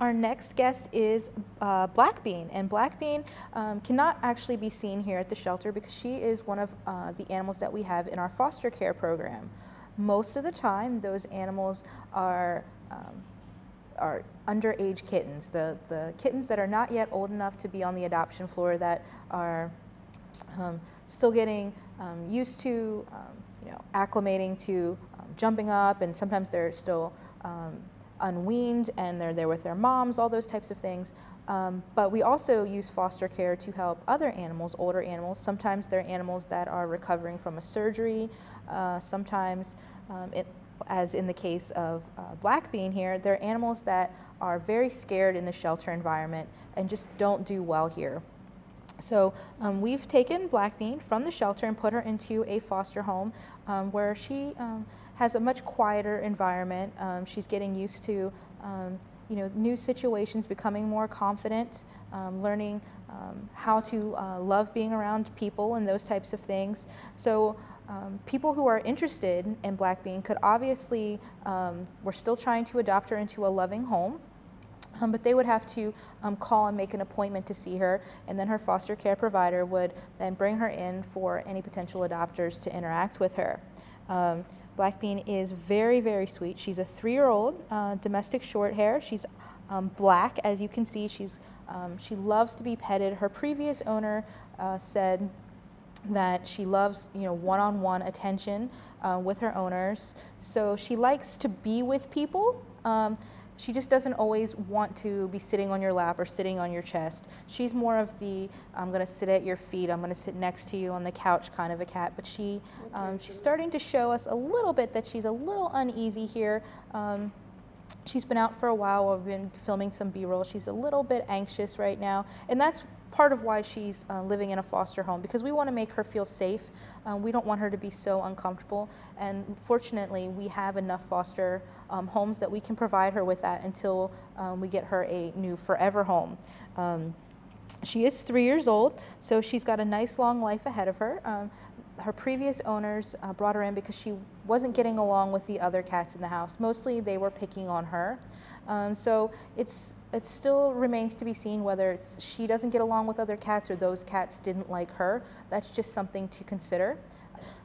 Our next guest is Blackbean, and Blackbean cannot actually be seen here at the shelter because she is one of the animals that we have in our foster care program. Most of the time, those animals are underage kittens, the kittens that are not yet old enough to be on the adoption floor, that are still getting used to, acclimating to jumping up, and sometimes they're still unweaned and they're there with their moms, all those types of things. But we also use foster care to help other animals, older animals. Sometimes they're animals that are recovering from a surgery. Sometimes, as in the case of Blackbean here, they're animals that are very scared in the shelter environment and just don't do well here. So we've taken Blackbean from the shelter and put her into a foster home where she has a much quieter environment. She's getting used to new situations, becoming more confident, learning how to love being around people and those types of things. So people who are interested in Blackbean could obviously, we're still trying to adopt her into a loving home. But they would have to call and make an appointment to see her, and then her foster care provider would then bring her in for any potential adopters to interact with her. Blackbean is very, very sweet. She's a 3-year-old domestic short hair. She's black, as you can see. She loves to be petted. Her previous owner said that she loves, one-on-one attention with her owners. So she likes to be with people. She just doesn't always want to be sitting on your lap or sitting on your chest. She's more of the, I'm going to sit at your feet, I'm going to sit next to you on the couch kind of a cat. But she's starting to show us a little bit that she's a little uneasy here. She's been out for a while. We've been filming some B-roll. She's a little bit anxious right now, and that's part of why she's living in a foster home, because we want to make her feel safe. We don't want her to be so uncomfortable, and fortunately we have enough foster homes that we can provide her with that until we get her a new forever home. She is 3 years old, so she's got a nice long life ahead of her. Her previous owners brought her in because she wasn't getting along with the other cats in the house. Mostly they were picking on her. So it still remains to be seen whether she doesn't get along with other cats or those cats didn't like her. That's just something to consider.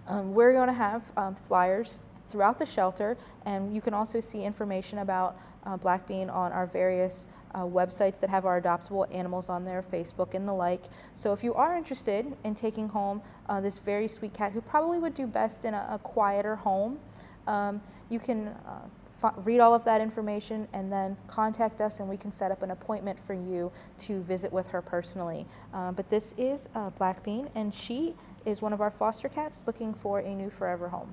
We're going to have flyers throughout the shelter, and you can also see information about Blackbean on our various websites that have our adoptable animals on there, Facebook and the like. So if you are interested in taking home this very sweet cat who probably would do best in a quieter home, you can read all of that information and then contact us, and we can set up an appointment for you to visit with her personally. But this is Blackbean, and she is one of our foster cats looking for a new forever home.